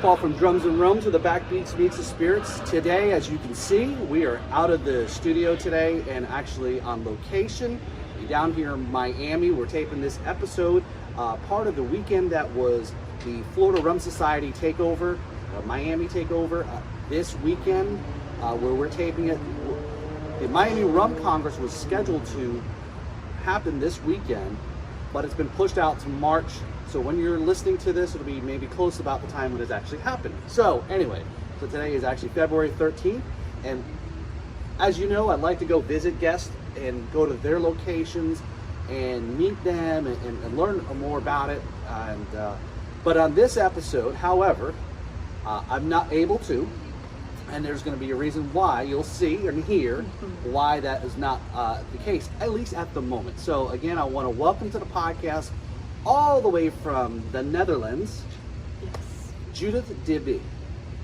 Paul from Drums and Rums with the Backbeats Meets the Spirits. Today, as you can see, we are out of the studio today and actually on location down here in Miami. We're taping this episode, part of the weekend that was the Florida Rum Society takeover, Miami takeover. This weekend, where we're taping it, the Miami Rum Congress was scheduled to happen this weekend, but it's been pushed out to March. So when you're listening to this, it'll be maybe close about the time when it's actually happening. So anyway, so today is actually February 13th. And as you know, I'd like to go visit guests and go to their locations and meet them and learn more about it. But on this episode, however, I'm not able to, and there's going to be a reason why. You'll see and hear why that is not the case, at least at the moment. So again, I want to welcome to the podcast, all the way from the Netherlands, yes, Judith DB.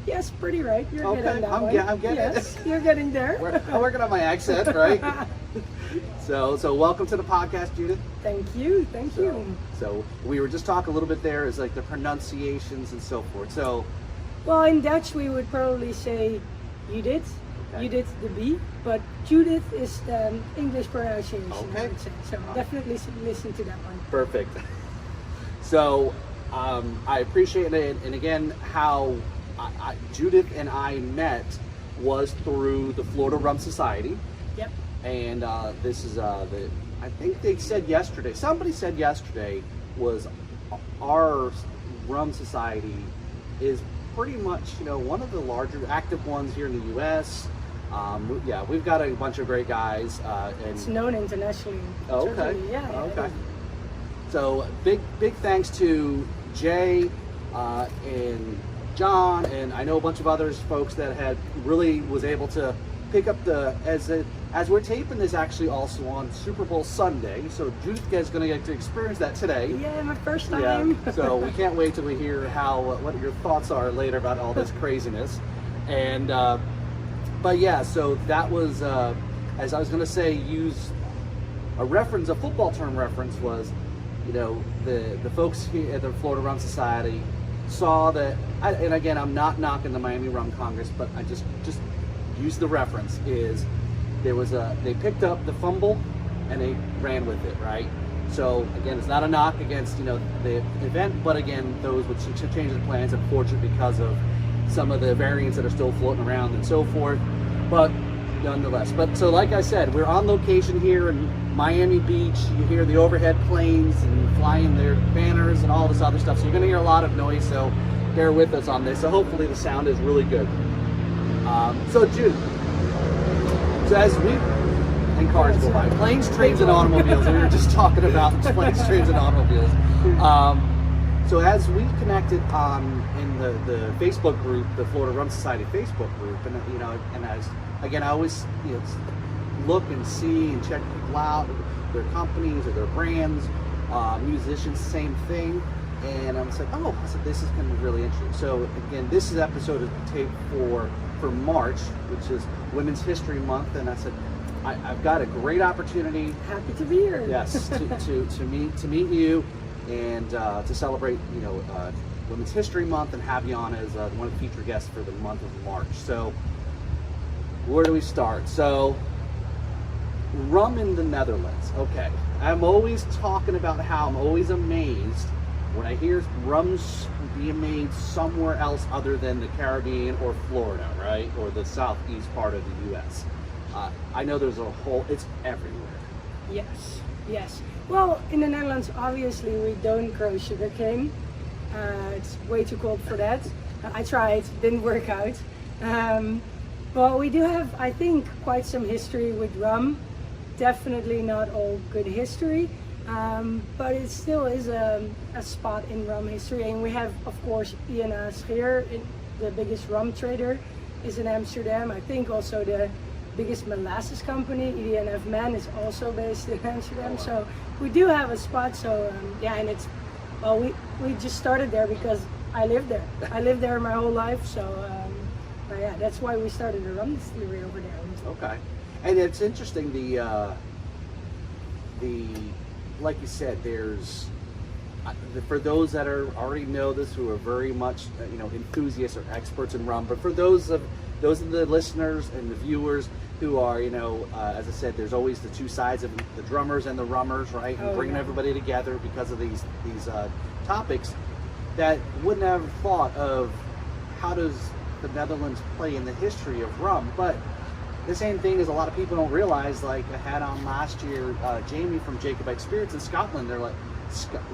Yes, pretty right. You're getting that one. I'm getting yes, it. You're getting there. I'm working on my accent, right? So welcome to the podcast, Judith. Thank you. So we were just talking a little bit there, is like the pronunciations and so forth. So, well, in Dutch we would probably say Judith, okay. Judith DB, but Judith is the English pronunciation. Okay. I would say. So definitely listen to that one. Perfect. So I appreciate it, and again, how Judith and I met was through the Florida Rum Society. Yep. And this is I think they said yesterday, somebody said yesterday, was our rum society is pretty much, one of the larger active ones here in the U.S. Yeah, we've got a bunch of great guys. And it's known internationally. Oh, okay. Certainly, yeah. Okay. So big as to Jay and John, and I know a bunch of others folks that had really was able to pick up as we're taping this actually also on Super Bowl Sunday. So Judith is going to get to experience that today. Yeah, my first time. Yeah. So we can't wait till we hear what your thoughts are later about all this craziness. And but yeah, so that was as I was going to say, use a football term reference was, the folks here at the Florida Rum Society saw that, and again, I'm not knocking the Miami Rum Congress, but I just use the reference, is they picked up the fumble and they ran with it, right? So again, it's not a knock against, the event, but again, those would change the plans, unfortunately, because of some of the variants that are still floating around and so forth, but nonetheless. But so like I said, we're on location here in Miami Beach. You hear the overhead planes and flying their banners and all this other stuff. So you're going to hear a lot of noise. So bear with us on this. So hopefully the sound is really good. So Jude, as and cars go by, planes, trains, and automobiles. We were just talking about planes, trains, and automobiles. So as we connected in the Facebook group, the Florida Rum Society Facebook group, and as again, I always look and see and check people out, their companies or their brands, musicians, same thing. And I was like, I said, this is going to be really interesting. So again, this is episode of tape for March, which is Women's History Month, and I said, I've got a great opportunity. Happy to be here. Yes, to meet you and to celebrate, Women's History Month and have you on as one of the featured guests for the month of March. So where do we start? So rum in the Netherlands. Okay, I'm always talking about how I'm always amazed when I hear rums being made somewhere else other than the Caribbean or Florida, right? Or the southeast part of the U.S. I know there's it's everywhere. Yes. Well, in the Netherlands, obviously, we don't grow sugarcane. It's way too cold for that. I tried, didn't work out. Well, we do have, I think, quite some history with rum. Definitely not all good history. But it still is a spot in rum history, and we have, of course, Ian Scheer, the biggest rum trader, is in Amsterdam. I think also the biggest molasses company, EDNF Man, is also based in Amsterdam. So we do have a spot. So and it's we just started there because I lived there. I lived there my whole life. So that's why we started a rum distillery over there. Okay, and it's interesting the like you said, there's for those that are already know this, who are very much enthusiasts or experts in rum, but for those of the listeners and the viewers who are, as I said, there's always the two sides of the drummers and the rummers, right? And bringing everybody together because of these topics that wouldn't have thought of how does the Netherlands play in the history of rum. But the same thing is a lot of people don't realize, like I had on last year, Jamie from Jacobite Spirits in Scotland. They're like,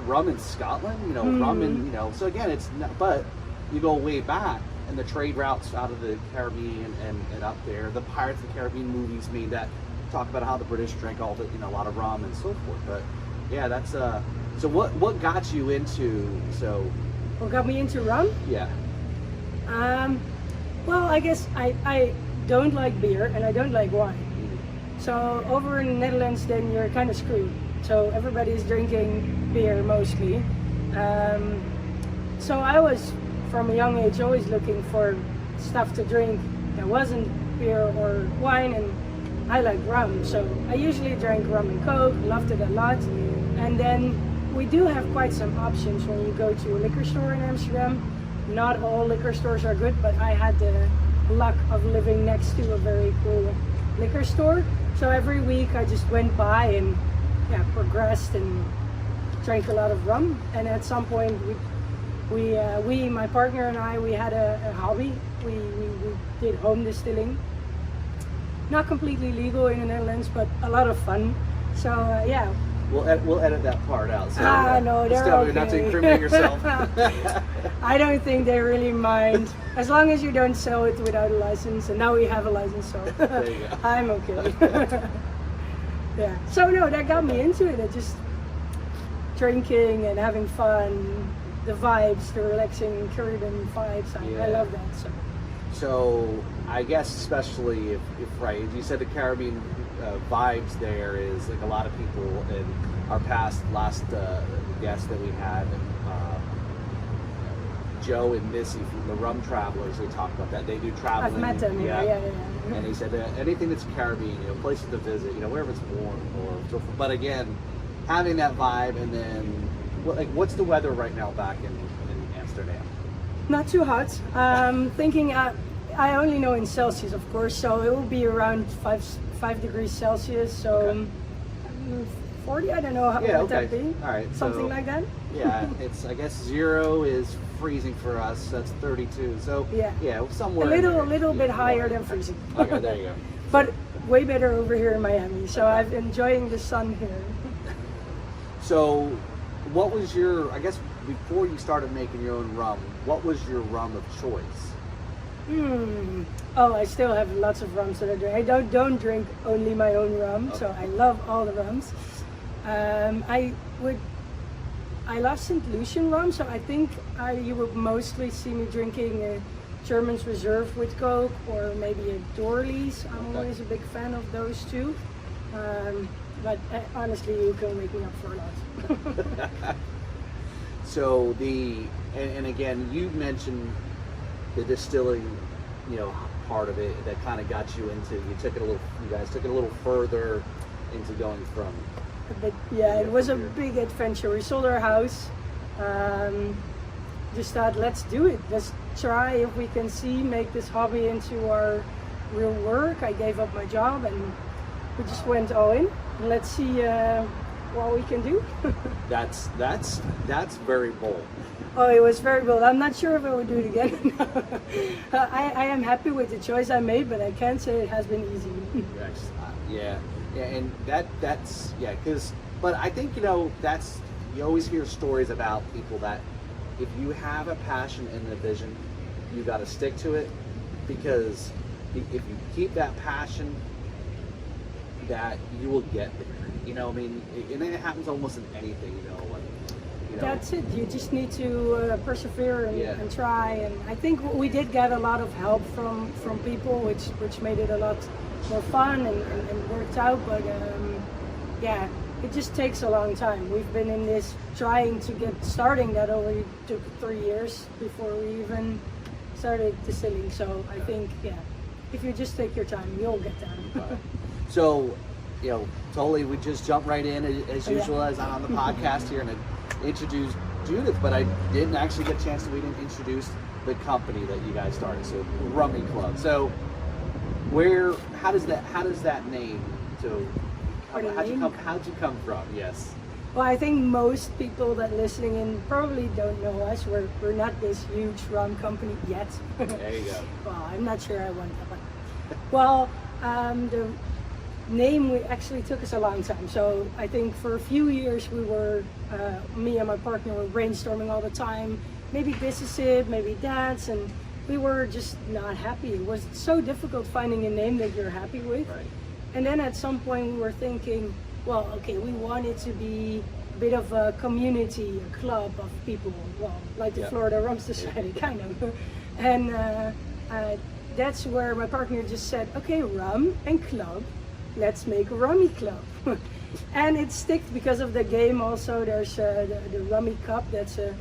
rum in Scotland? Rum in, so again, it's not, but you go way back, and the trade routes out of the Caribbean and up there, the Pirates of the Caribbean movies made that talk about how the British drank all the, a lot of rum and so forth. But yeah, that's, so what got you into, What got me into rum? Yeah. Well, I guess I don't like beer and I don't like wine. So over in the Netherlands, then you're kind of screwed. So everybody's drinking beer mostly. So I was, from a young age, always looking for stuff to drink that wasn't beer or wine, and I like rum. So I usually drank rum and Coke, loved it a lot. And then we do have quite some options when you go to a liquor store in Amsterdam. Not all liquor stores are good, but I had the luck of living next to a very cool liquor store. So every week I just went by and progressed and drank a lot of rum. And at some point we my partner and I, we had a hobby. We did home distilling. Not completely legal in the Netherlands, but a lot of fun. So yeah. We'll edit that part out. So, no, they're okay. okay. Not to incriminate yourself. I don't think they really mind, as long as you don't sell it without a license. And now we have a license, so there you go. I'm okay. Yeah. So no, that got me into it. Just drinking and having fun, the vibes, the relaxing Caribbean vibes. I love that. So I guess especially if right, you said the Caribbean vibes there is like a lot of people in our last guest that we had, Joe and Missy from the Rum Travelers, they talk about that. They do traveling. I've met them, yeah. And he said that anything that's Caribbean, places to visit, wherever it's warm or so. But again, having that vibe, and then what's the weather right now back in Amsterdam? Not too hot. Thinking I only know in Celsius, of course, so it will be around 5 degrees Celsius. So 40, I don't know how would that be. All right, something like that. Yeah, it's, I guess 0 is freezing for us. That's 32. So yeah, somewhere a little bit higher than freezing. Okay, there you go. But way better over here in Miami. So I'm enjoying the sun here. So, what was your, I guess before you started making your own rum, what was your rum of choice? Oh, I still have lots of rums that I drink. I don't drink only my own rum, so I love all the rums. I love St. Lucian rum, so I think you would mostly see me drinking a German's Reserve with Coke, or maybe a Dorley's. I'm always a big fan of those two. But honestly, you can wake me up for a lot. So and again, you mentioned the distilling, part of it that kind of got you into. You guys took it a little further into going from. But yeah, it was a big adventure. We sold our house. Just thought, let's do it. Let's try if we can make this hobby into our real work. I gave up my job and we just went all in. Let's see what we can do. That's very bold. Oh, it was very bold. I'm not sure if I would do it again. I am happy with the choice I made, but I can't say it has been easy. Yes. Yeah, and but I think that's, you always hear stories about people that if you have a passion and a vision, you got to stick to it, because if you keep that passion, that you will get there. And it happens almost in anything. That's it. You just need to persevere and try. And I think we did get a lot of help from people, which made it a lot more fun and worked out. But it just takes a long time. We've been in this trying to get starting that only took 3 years before we even started distilling. So I think if you just take your time, you'll get there. So, totally we just jump right in as usual as I'm on the podcast here and introduce Judith, but I didn't actually get a chance to introduce the company that you guys started. So Rummie Club. So how does that name? So how'd you come from? Yes. Well, I think most people that listening in probably don't know us. We're not this huge rum company yet. There you go. Well, I'm not sure I want that one. Well, the name actually took us a long time. So I think for a few years we were, me and my partner were brainstorming all the time. Maybe this is it, maybe that's, and we were just not happy. It was so difficult finding a name that you're happy with. Right. And then at some point we were thinking, well, okay, we want it to be a bit of a community, a club of people, well, like the Florida Rum Society, kind of. And that's where my partner just said, okay, rum and club, let's make a Rummie Club. And it sticked because of the game also. There's the Rummie Cup, that's a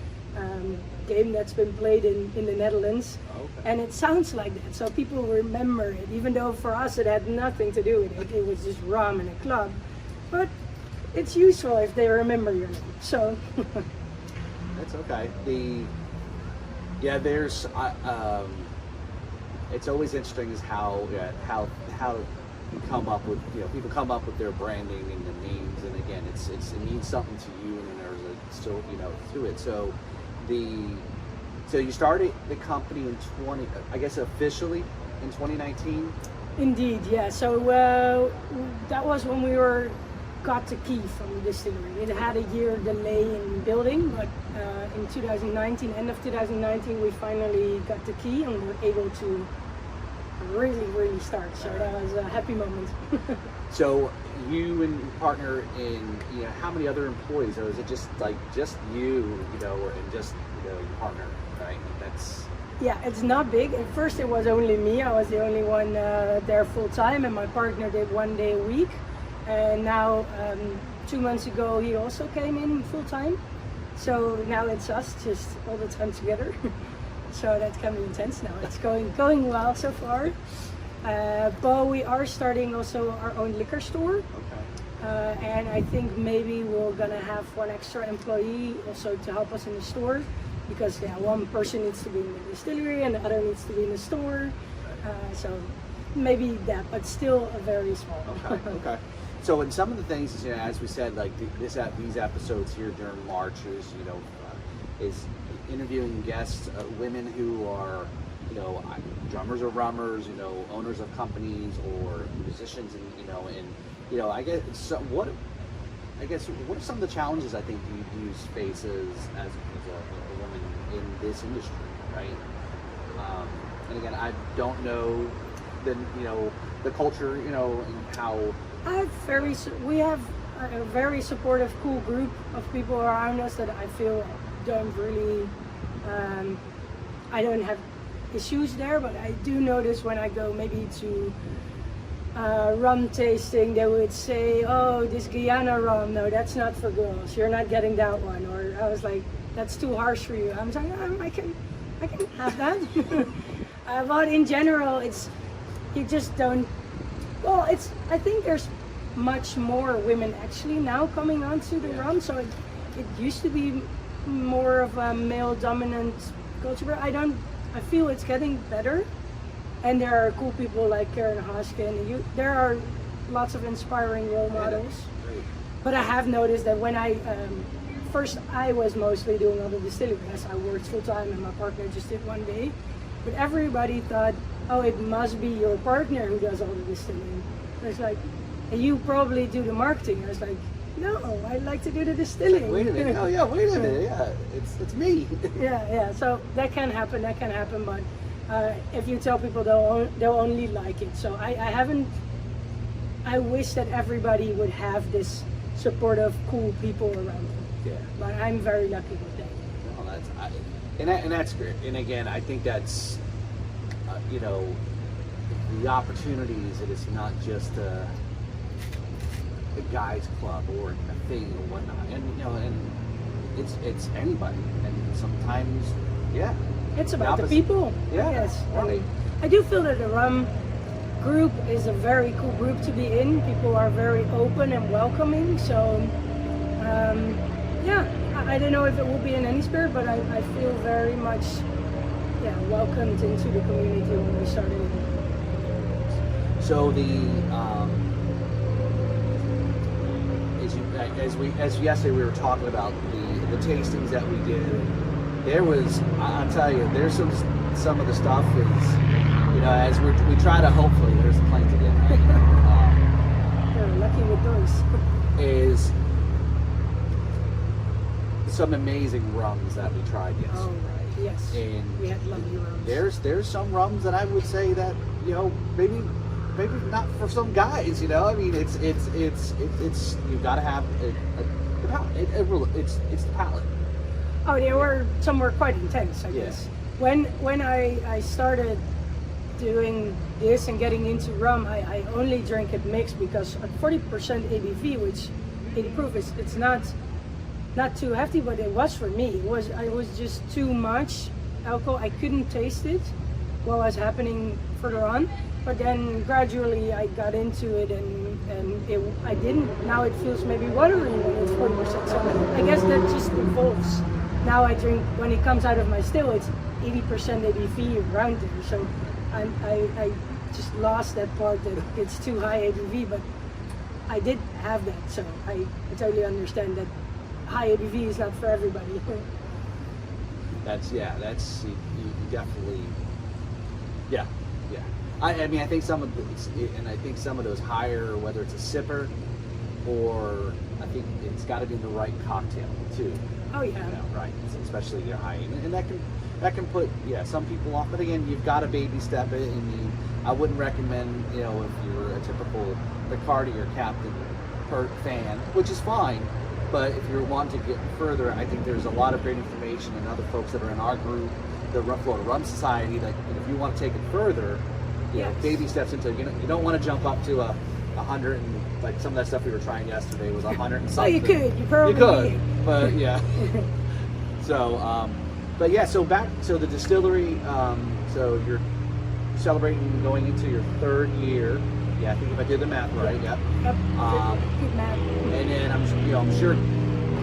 game that's been played in the Netherlands. Okay. And it sounds like that, so people remember it, even though for us it had nothing to do with it. It was just rum and a club. But it's useful if they remember your name. So that's okay. There's it's always interesting is how you come up with people come up with their branding and the names, and again it means something to you, and then there's still to it. So you started the company in officially in 2019. Indeed, yeah. So that was when we got the key from the distillery. It had a year delay in building, but in 2019, end of 2019, we finally got the key and were able to really start. So that was a happy moment. So you and your partner how many other employees, or is it just you, and just your partner, right? Yeah, it's not big. At first it was only me. I was the only one there full time, and my partner did 1 day a week. And now 2 months ago he also came in full time. So now it's us just all the time together. So that can be intense now. It's going well so far. But we are starting also our own liquor store. Okay. And I think maybe we're gonna have one extra employee also to help us in the store, because one person needs to be in the distillery and the other needs to be in the store. So maybe that, but still a very small. Okay. So in some of the things, as we said, like these episodes here during March is interviewing guests, women who are drummers or rummers, owners of companies or musicians, and I guess what are some of the challenges I think you face as a woman in this industry, right? And again, I don't know the culture, and how. We have a very supportive, cool group of people around us that I feel don't really, I don't have issues there, but I do notice when I go maybe to rum tasting, they would say, oh, this Guyana rum, no, that's not for girls, you're not getting that one. Or I was like, that's too harsh for you. I'm like, I can have that. But in general, you just don't. Well, I think there's much more women actually now coming onto the rum. So it used to be more of a male dominant culture, but I feel it's getting better. And there are cool people like Karen Hoskin. There are lots of inspiring role models. But I have noticed that when first I was mostly doing all the distilling, as I worked full time and my partner just did 1 day. But everybody thought, oh, it must be your partner who does all the distilling. It's like, and you probably do the marketing. I was like, no, I like to do the distilling. Wait a minute. Oh yeah, wait a minute. Yeah, it's me. Yeah. So that can happen. But if you tell people, they'll only like it. So I wish that everybody would have this supportive, cool people around them. Yeah. But I'm very lucky with that. Well, that's great. And again, I think that's the opportunities. It is not just a guys club or a thing or whatnot, and it's anybody. And sometimes, it's about the people. Yeah, Yes. right. I do feel that the rum group is a very cool group to be in. People are very open and welcoming. So yeah, I don't know if it will be in any spirit, but I feel very much welcomed into the community when we started it. So as yesterday we were talking about the tastings that we did. There was, I'll tell you, there's some of the stuff is, as we try to, hopefully there's a plane to get. You're lucky with those. Is some amazing rums that we tried yesterday. Oh right, yes. And we had lovely rums. There's some rums that I would say that maybe not for some guys. I mean it's you've got to have the palate. It's the palate. Oh, some were quite intense, I guess. When I started doing this and getting into rum, I only drink it mixed because at 40% ABV, which in proof it's not too hefty, but it was for me. It was just too much alcohol. I couldn't taste it what was happening further on. But then gradually I got into it and I didn't. Now it feels maybe watery when it's 40%. So I guess that just evolves. Now I drink, when it comes out of my still, it's 80% ABV around there. So I just lost that part that it's too high ABV, but I did have that. So I totally understand that high ABV is not for everybody. That's you definitely, yeah. I mean, I think some of those higher, whether it's a sipper or I think it's got to be in the right cocktail too. Oh yeah. Right. Especially your high end, and that can put some people off. But again, you've got to baby step it, and I wouldn't recommend if you're a typical Bacardi or Captain fan, which is fine. But if you're wanting to get further, I think there's a lot of great information and other folks that are in our group, the Florida Rum Society. That if you want to take it further, baby steps into you don't want to jump up to 100 and like some of that stuff we were trying yesterday was 100 and something. Oh, you could. You probably could, but yeah. So, but yeah. So the distillery. So you're celebrating going into your 3rd year. Yeah, I think if I did the math right. Yep. Good math. And then I'm sure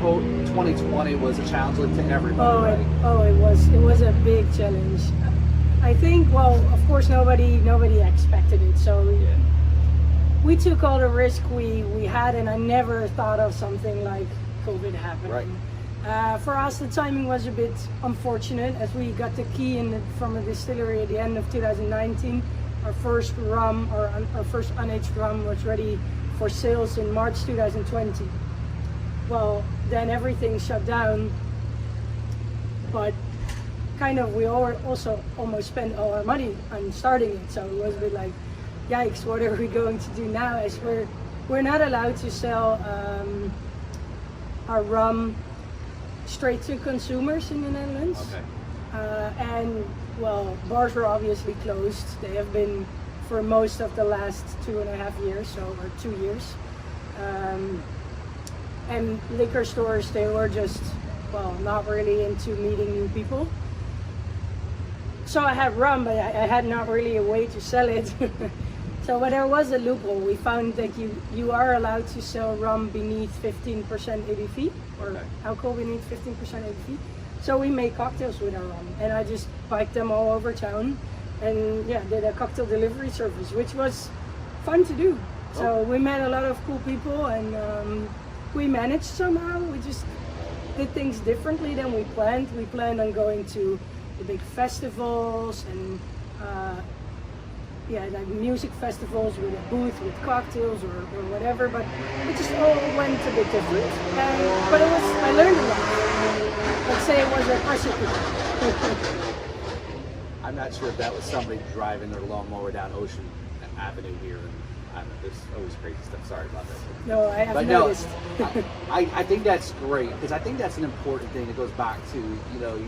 2020 was a challenge to everybody. It was a big challenge. I think, well, of course, nobody expected it. So we took all the risk we had, and I never thought of something like COVID happening. Right. For us, the timing was a bit unfortunate, as we got the key from a distillery at the end of 2019. Our first rum, or our first unaged rum, was ready for sales in March 2020. Well, then everything shut down, but kind of we also almost spent all our money on starting it. So it was a bit like, yikes, what are we going to do now? As we're not allowed to sell our rum straight to consumers in the Netherlands. Okay. And well, bars are obviously closed. They have been for most of the last 2.5 years, or 2 years. And liquor stores, they were just, well, not really into meeting new people. So I had rum, but I had not really a way to sell it. But there was a loophole. We found that you are allowed to sell rum beneath 15% ABV, or alcohol beneath 15% ABV. So we made cocktails with our rum, and I just biked them all over town, and did a cocktail delivery service, which was fun to do. So we met a lot of cool people, and we managed somehow. We just did things differently than we planned. We planned on going to the big festivals and like music festivals with a booth with cocktails or whatever, but it just all went a bit different. But I learned a lot. Let's say it was a recipe. I'm not sure if that was somebody driving their lawnmower down Ocean Avenue here. There's always crazy stuff. Sorry about that. No, I haven't noticed. I think that's great, because I think that's an important thing. It goes back to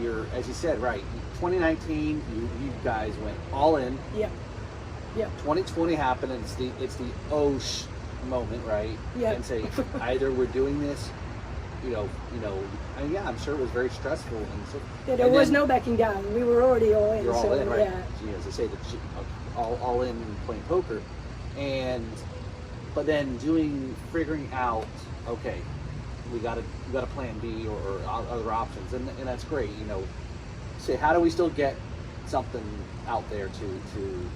your, as you said, right? 2019, you guys went all in. Yeah. 2020 happened, and it's the Osh moment, right? Yeah. And say either we're doing this, and I'm sure it was very stressful, and so there was no backing down. We were already all in. You're all in, right? Yeah. As I say, all in playing poker, but then figuring out, okay, we got a plan B or other options, and that's great. You know, say how do we still get something out there to people,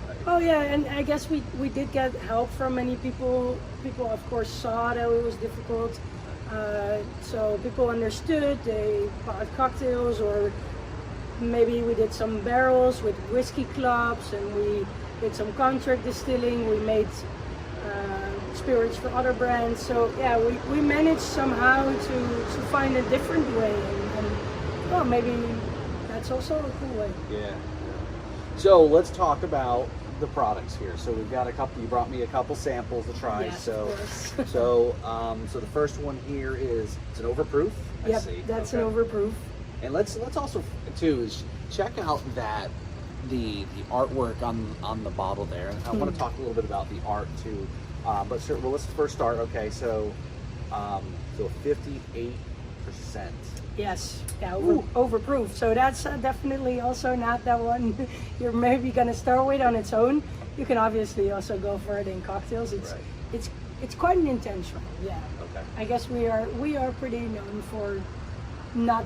right? Oh yeah, and I guess we did get help from many people. People of course saw that it was difficult, so people understood. They bought cocktails, or maybe we did some barrels with whiskey clubs, and we did some contract distilling. We made spirits for other brands. So yeah, we managed somehow to find a different way, and well, maybe that's also a cool way. Yeah. So let's talk about the products here. So we've got a couple. You brought me a couple samples to try. Yes, so, of course. so the first one here is it's an overproof. I Yep, see. that's Okay. an overproof. And let's also too is check out that the artwork on the bottle there. And I want to talk a little bit about the art too. But sure, well, let's first start. Okay, so 58%. Yes, yeah, overproof. So that's definitely also not that one you're maybe gonna start with on its own. You can obviously also go for it in cocktails. Right. It's quite an intense one. Yeah. Okay. I guess we are pretty known for not.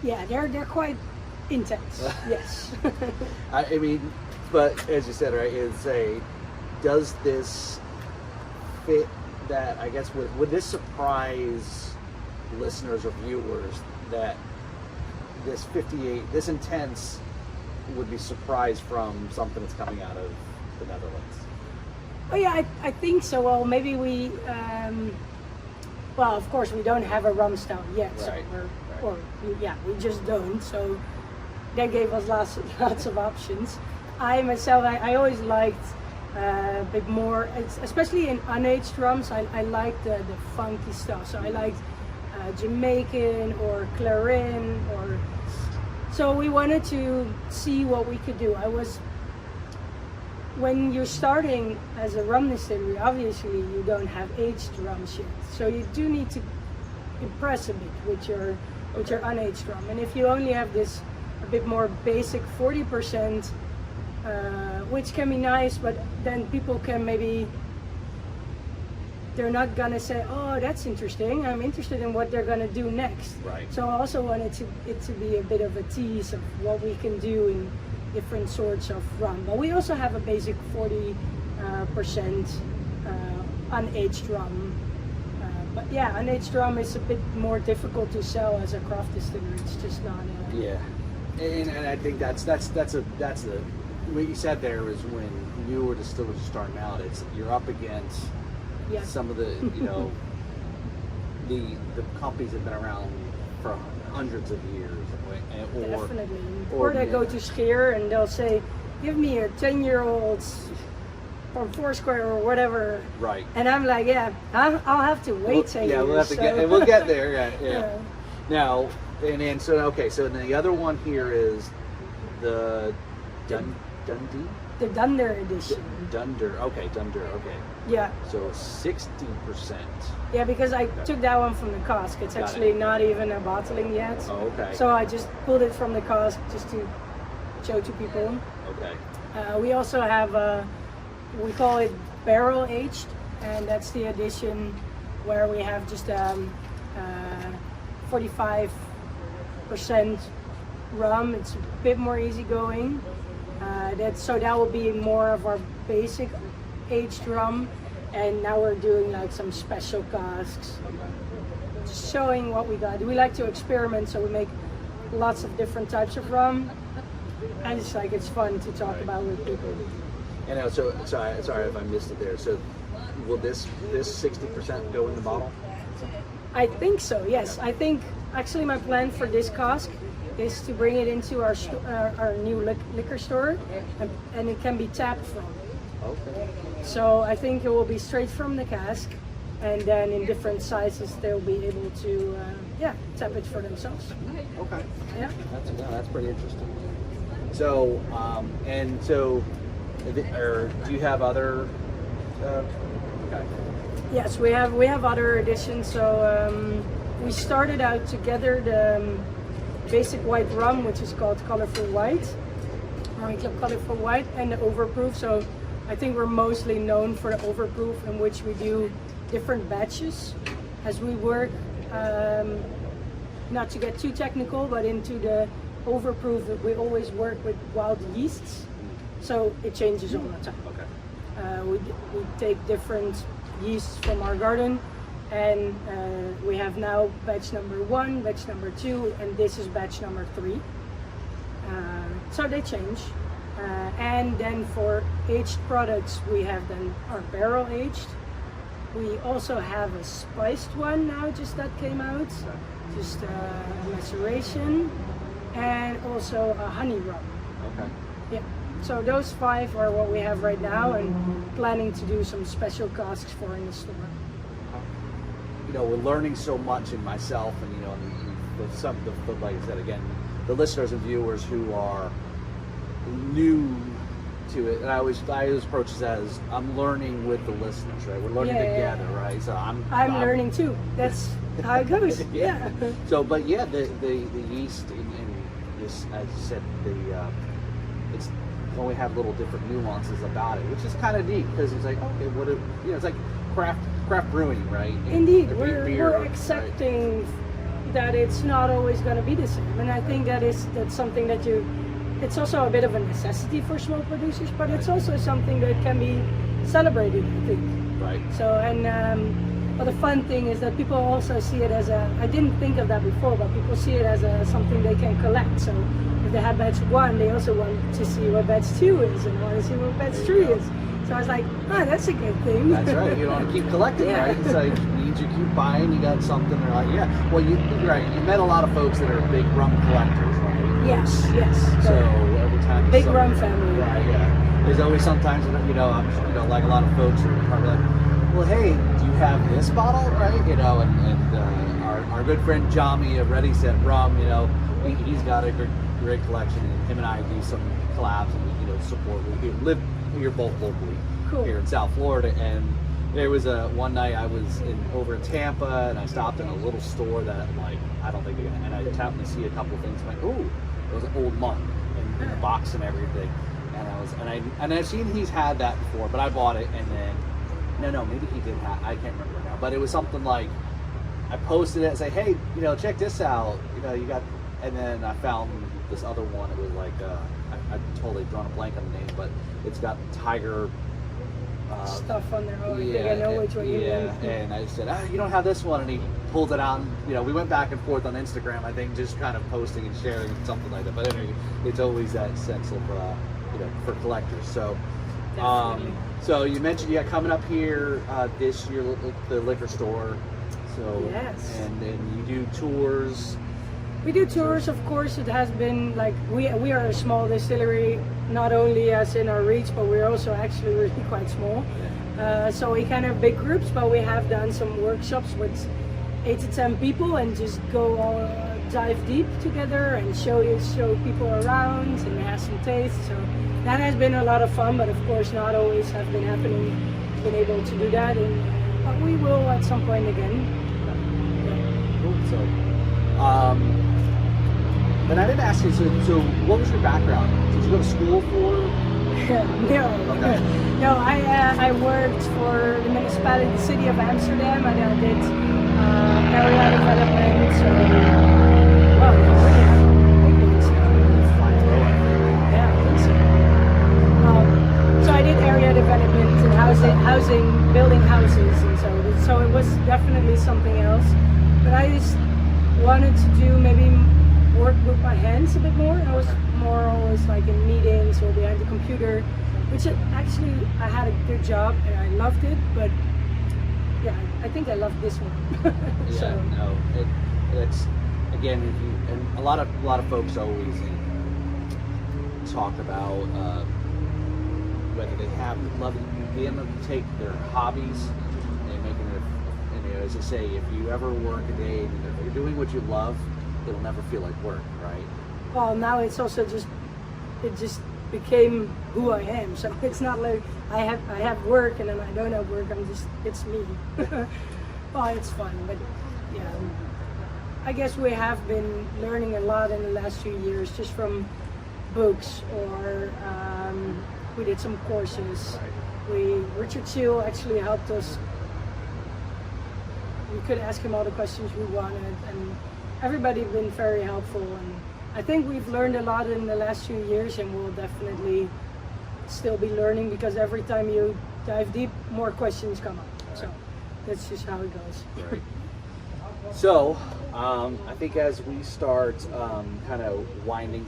Yeah, they're quite intense. Yes. I mean, but as you said, right, does this fit that? I guess would this surprise listeners or viewers that this intense would be surprised from something that's coming out of the Netherlands? Oh yeah, I think so. Well, maybe we. Well, of course, we don't have a rum stout yet, Right. so we just don't. So that gave us lots of options. I myself, I always liked a bit more, especially in unaged rums. I like the funky stuff. So I liked Jamaican or Clarin, or so we wanted to see what we could do. When you're starting as a rum distillery, obviously you don't have aged rums yet, so you do need to impress a bit with your unaged rum. And if you only have this a bit more basic 40%, which can be nice, but then people can maybe, they're not gonna say, oh, that's interesting, I'm interested in what they're gonna do next. Right. So I also wanted it to be a bit of a tease of what we can do in different sorts of rum. But we also have a basic 40% unaged rum. But yeah, unaged rum is a bit more difficult to sell as a craft distiller. It's just not. Yeah, and I think that's what you said there is when newer distillers are starting out. You're up against some of the the companies that have been around for hundreds of years. Definitely. Or they go to Scheer and they'll say, give me a 10-year-old from Foursquare or whatever. Right. And I'm like, yeah, I'll have to wait 10 years. Yeah, we'll have to we'll get there. Yeah. Now, so then the other one here is the Dundee? The Dunder edition. Dunder, okay. Yeah. So 60%. Yeah, because I took that one from the cask. It's actually not even a bottling yet. Oh, okay. So I just pulled it from the cask just to show to people. Okay. We also have, we call it barrel aged, and that's the edition where we have just 45% rum. It's a bit more easygoing. That will be more of our basic aged rum, and now we're doing like some special casks, just showing what we got. We like to experiment, so we make lots of different types of rum, and it's fun to talk about with people. And so sorry if I missed it there. So will this 60% go in the bottle? I think so. Yes, I think actually my plan for this cask is to bring it into our new liquor store, and it can be tapped from. Okay. So I think it will be straight from the cask, and then in different sizes they'll be able to tap it for themselves. Okay. Yeah. That's pretty interesting. So do you have other? Okay. Yes, we have other editions. So we started out together the basic white rum, which is called Colorful White. Rummie Club Colorful White, and the overproof. So I think we're mostly known for the overproof, in which we do different batches as we work. Not to get too technical, but into the overproof, we always work with wild yeasts, so it changes all the time. Okay. We take different yeasts from our garden, and we have now batch number 1, batch number 2, and this is batch number 3. So they change. And then for aged products, we have then our barrel aged. We also have a spiced one now, just that came out, just a maceration, and also a honey rum. Okay. Yeah. So those 5 are what we have right now, and planning to do some special casks for in the store. You know, we're learning so much in myself, and you know, like I said again, the listeners and viewers who are new to it, and I always approach it as I'm learning with the listeners, right? We're learning together, right? So I'm learning too. That's how it goes. Yeah. So, but yeah, the yeast and this, as you said, it's only have little different nuances about it, which is kind of neat because it's like, okay, it's like craft brewing, right? Indeed, we're accepting that it's not always going to be the same, and I think that's something that it's also a bit of a necessity for small producers, but it's also something that can be celebrated, I think. Right. So, and but the fun thing is that people also see it as I didn't think of that before, but people see it as something they can collect. So if they have batch 1, they also want to see what batch 2 is and want to see what batch 3 is. So I was like, that's a good thing. That's right. You want to keep collecting, right? It's like you keep buying. You got something. They're like, yeah. Well, you're right. You met a lot of folks that are big rum collectors, right? Yes. So every time big rum family. Right. Yeah. There's always sometimes like a lot of folks are probably like, well, hey, do you have this bottle, right? You know, and our good friend Jami of Ready Set Rum, you know, he's got a great collection, and him and I do some collabs and support. We live here both locally here in South Florida, and there was one night I was over in Tampa, and I stopped in a little store that I don't think they're gonna, and I happened to see a couple of things. Like, ooh, it was an old monk in the box and everything, and I've seen he's had that before, but I bought it, and then no, maybe he did have. I can't remember now, but it was something like I posted it and say, hey, check this out, you got, and then I found this other one. It was like I've totally drawn a blank on the name, but it's got tiger stuff on there. Oh, I think I know which one you mean. And I said, you don't have this one, and he pulled it out. And, we went back and forth on Instagram, I think, just kind of posting and sharing something like that. But anyway, it's always that sense of for collectors. So, so you mentioned you got coming up here this year the liquor store. So yes, and then you do tours. We do tours, of course. It has been like we are a small distillery, not only as in our reach, but we're also actually really quite small. So we kind of big groups, but we have done some workshops with 8 to 10 people and just go dive deep together and show people around and have some taste. So that has been a lot of fun, but of course not always have been happening. Been able to do that, but we will at some point again. Cool. So. But I didn't ask you, so what was your background? Did you go to school for? No. Okay. No, I worked for the municipality, the city of Amsterdam, and I did area development. So, well, we already have big ones now. Yeah, I think so. So I did area development and housing, building houses, and so it was definitely something else. But I just wanted to do maybe work with my hands a bit more. I was more always like in meetings or behind the computer, which actually I had a good job and I loved it, but yeah, I think I loved this one. It's again, and a lot of folks always talk about whether they have love it, being able to take their hobbies and making it, and as I say, if you ever work a day and if you're doing what you love, it'll never feel like work, right? Well, now it's also just became who I am. So it's not like I have work and then I don't have work. It's me. Well, it's fun, but yeah, I guess we have been learning a lot in the last few years, just from books, or we did some courses. Richard Seal actually helped us. We could ask him all the questions we wanted, and everybody's been very helpful. And I think we've learned a lot in the last few years, and we'll definitely still be learning, because every time you dive deep, more questions come up. So that's just how it goes. Right. So I think as we start kind of winding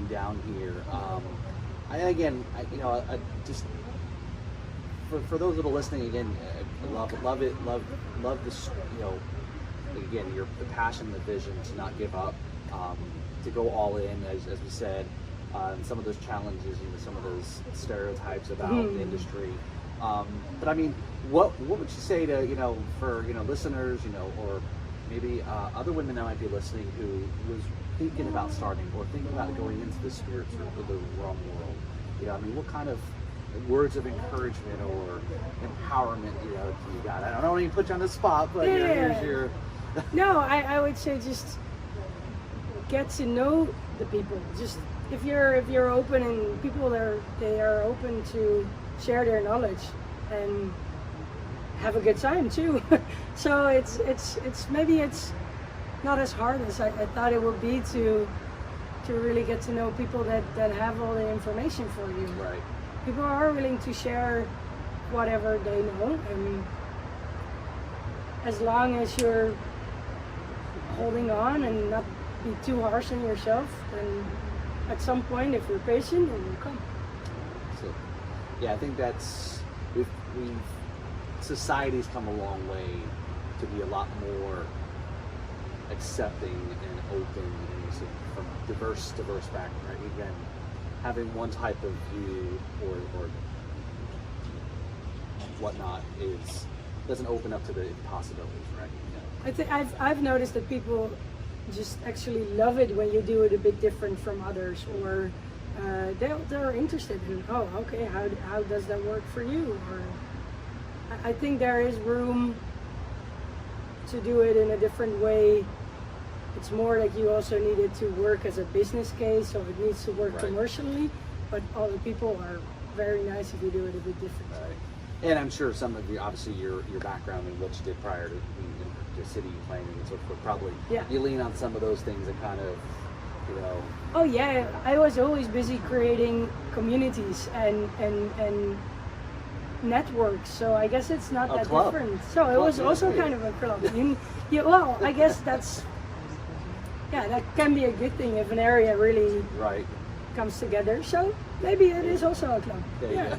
down here, just for those that are listening again, love this, again, the passion, the vision to not give up, to go all in, as we said, and some of those challenges, some of those stereotypes about the industry. But I mean, what would you say to for listeners, or maybe other women that might be listening who was thinking about starting or thinking about going into the spiritual or the rum world? I mean, what kind of words of encouragement or empowerment you got? I don't want to put you on the spot, but here's your. No, I would say just get to know the people. Just if you're open, and people they are open to share their knowledge and have a good time too. So it's maybe it's not as hard as I thought it would be to really get to know people that have all the information for you. Right. People are willing to share whatever they know, and as long as you're holding on and not be too harsh on yourself, then at some point, if you're patient, it will come. So, yeah, I think that's society's come a long way to be a lot more accepting and open, and from diverse background. Right? Again, having one type of view or whatnot doesn't open up to the possibilities, right? I think I've noticed that people just actually love it when you do it a bit different from others, or they're interested in, oh, okay, how does that work for you? Or I think there is room to do it in a different way. It's more like you also need it to work as a business case, so it needs to work commercially, but all the people are very nice if you do it a bit different. Right. And I'm sure some of you, obviously your background and what you did prior to the city planning and so forth, probably you lean on some of those things and kind of, Oh yeah, I was always busy creating communities and networks, so I guess it's not that different. So it was also kind of a club. Well, I guess that can be a good thing if an area really comes together. So maybe it is also a club. Yeah.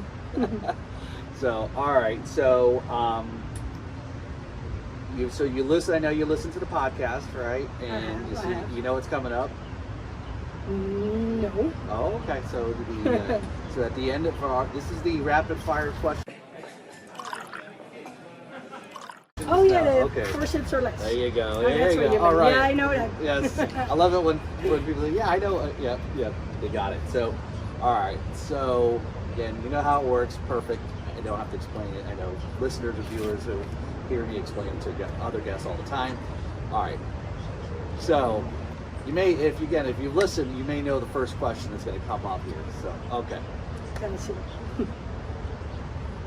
So all right, so you listen. I know you listen to the podcast, right? And you know what's coming up. No. Oh, okay. So so at the end of this is the rapid fire question. Oh yeah, 4 sips or less. There you go. Oh, there you go. All right. Yeah, I know that. Yes, I love it when people say, "Yeah, I know." Yeah, they got it. So, all right. So again, you know how it works. Perfect. I don't have to explain it. I know listeners or viewers who hear me explain it to other guests all the time. All right. So you may, if you listen, you may know the first question that's going to come up here. So okay. Kind of see.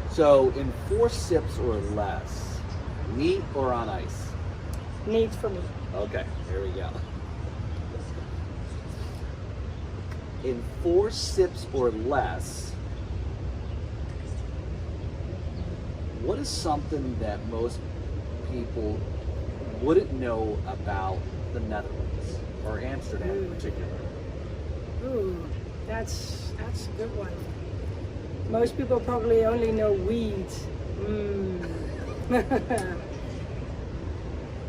So in 4 sips or less, neat or on ice? Neat for me. Okay, here we go. In 4 sips or less, what is something that most people wouldn't know about the Netherlands or Amsterdam in particular? Ooh, that's a good one. Most people probably only know weed.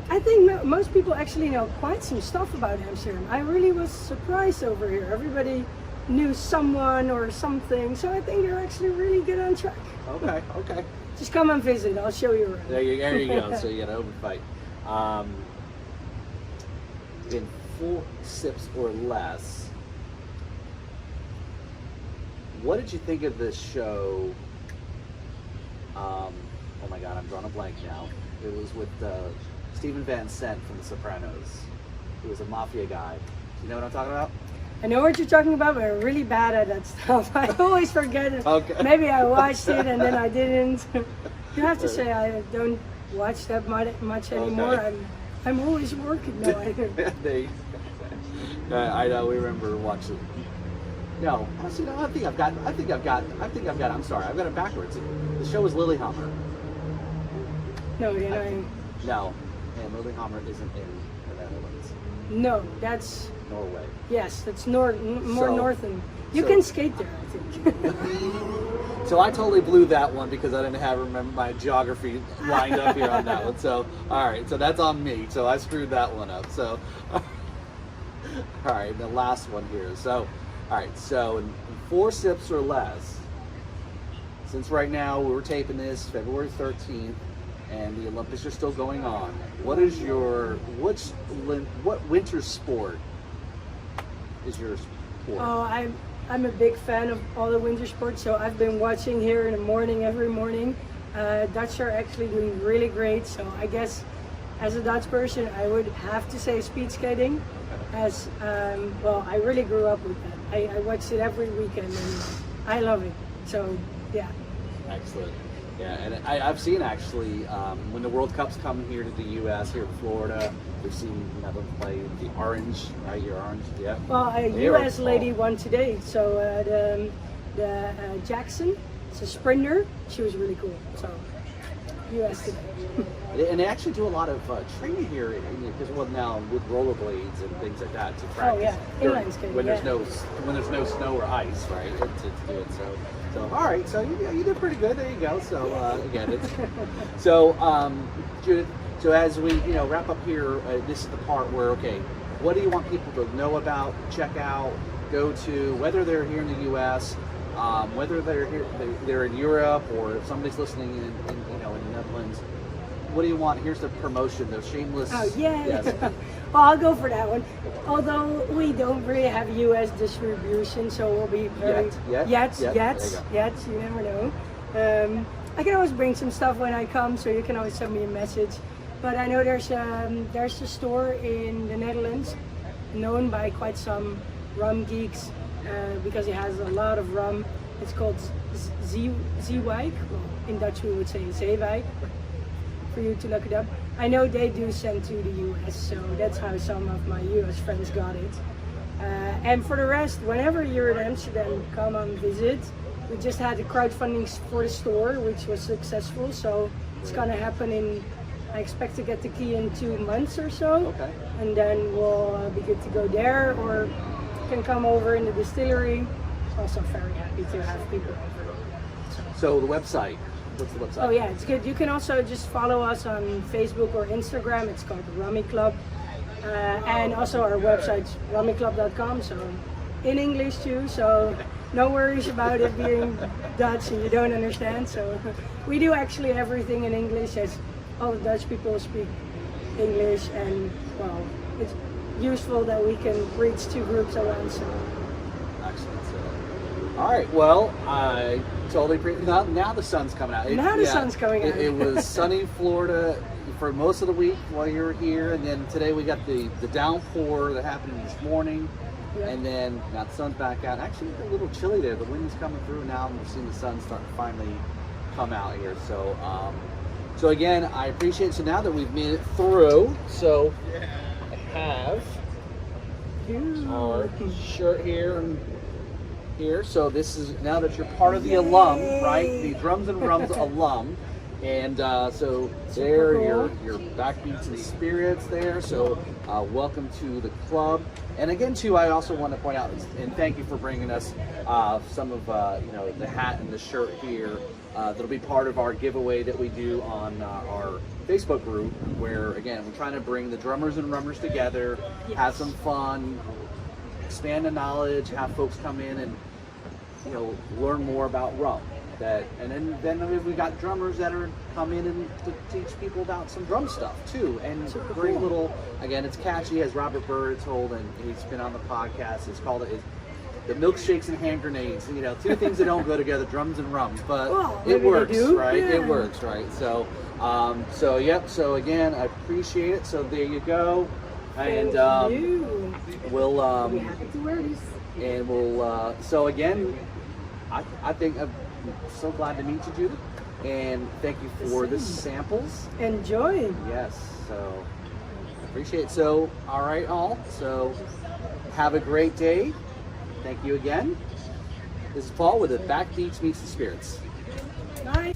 I think most people actually know quite some stuff about Amsterdam. I really was surprised over here. Everybody knew someone or something, so I think you're actually really good on track. Okay. Just come and visit. I'll show you around. There you go. So you got an open fight. In 4 sips or less, what did you think of this show? Oh my God, I'm drawing a blank now. It was with Stephen Van Sant from The Sopranos. He was a mafia guy. You know what I'm talking about? I know what you're talking about, but I'm really bad at that stuff. I always forget it. Okay. Maybe I watched it and then I didn't. You have to say I don't watch that much anymore. Okay. I'm always working now. I know. We remember watching. No, actually, no. I think I've got. I'm sorry. I've got it backwards. The show was Lillehammer. No, you know. No, and Lillehammer isn't in the Netherlands. No, that's Norway. yes, that's more So- northern. You so- can skate there, I think. So I totally blew that one because I didn't remember my geography lined up here on that one. So all right, so that's on me. So I screwed that one up. So all right, the last one here. So all right, so in 4 sips or less. Since right now we're taping this February 13th, and the Olympics are still going on. What winter sport is your sport? Oh, I'm a big fan of all the winter sports, so I've been watching here in the morning, every morning. Dutch are actually doing really great, so I guess as a Dutch person, I would have to say speed skating. As well, I really grew up with that. I watched it every weekend, and I love it. So yeah. Excellent. Yeah, and I've seen actually when the World Cups come here to the U.S., here in Florida, we've seen Netherlands play the Orange, right? Your Orange, yeah. Well, a They were U.S. lady won today, so the Jackson, it's a sprinter. She was really cool. So U.S. today. And they actually do a lot of training here because now with rollerblades and things like that to practice. Oh yeah, inline skating. When there's yeah. no snow or ice, right? To do it. So all right. So you did pretty good. There you go. So again, it's so Judith. So as we wrap up here, this is the part where what do you want people to know about, check out, go to, whether they're here in the U.S., whether they're here, they're in Europe, or if somebody's listening in the Netherlands. What do you want? Here's the promotion, the shameless. Oh yeah. Yes. Well, I'll go for that one. Although we don't really have U.S. distribution, so we'll be very Yet. You never know. I can always bring some stuff when I come, so you can always send me a message. But I know there's a store in the Netherlands, known by quite some rum geeks, because it has a lot of rum. It's called Zeewijk. Well, in Dutch we would say Zeewijk. For you to look it up. I know they do send to the US, so that's how some of my US friends got it. And for the rest, whenever you're in Amsterdam, come and visit. We just had a crowdfunding for the store, which was successful, so it's gonna happen I expect to get the key in 2 months or so. Okay. And then we'll be good to go there, or you can come over in the distillery. Also very happy to have people over. So the website. What's the website? Oh yeah, it's good. You can also just follow us on Facebook or Instagram. It's called Rummie Club. And also our website's rummiclub.com, so in English too, so no worries about it being Dutch and you don't understand. So we do actually everything in English, as all the Dutch people speak English, and well, it's useful that we can reach 2 groups at once. So. Excellent. All right. Well, I totally appreciate. Now the sun's coming out. The sun's coming out. It was sunny Florida for most of the week while you were here, and then today we got the downpour that happened this morning, and then now the sun's back out. Actually, it's a little chilly there. The wind's coming through now, and we're seeing the sun starting to finally come out here. So, so again, I appreciate it. So now that we've made it through, so I have our shirt here and here. So this is now that you're part of the alum, right? The Drums and Rums alum. And so there, cool. your backbeats and spirits there. So welcome to the club. And again, too, I also want to point out and thank you for bringing us some of the hat and the shirt here. That'll be part of our giveaway that we do on our Facebook group, where again we're trying to bring the drummers and rummers together, have some fun, expand the knowledge, have folks come in and learn more about rum. And then we got drummers that are come in and to teach people about some drum stuff too, and super great cool. little, again, it's catchy, as Robert Bird told, and he's been on the podcast. It's called the milkshakes and hand grenades. 2 things that don't go together, drums and rums, but well, it works, do. right? Yeah. It works, right? So, so again, I appreciate it. So there you go. And You. we'll I'll be happy to wear this. and we'll so again, I think I'm so glad to meet you, Judith, and thank you for the samples. Enjoy. Yes, so appreciate it. So all right, all. So have a great day. Thank you again. This is Paul with the Back Beach Meets the Spirits. Bye.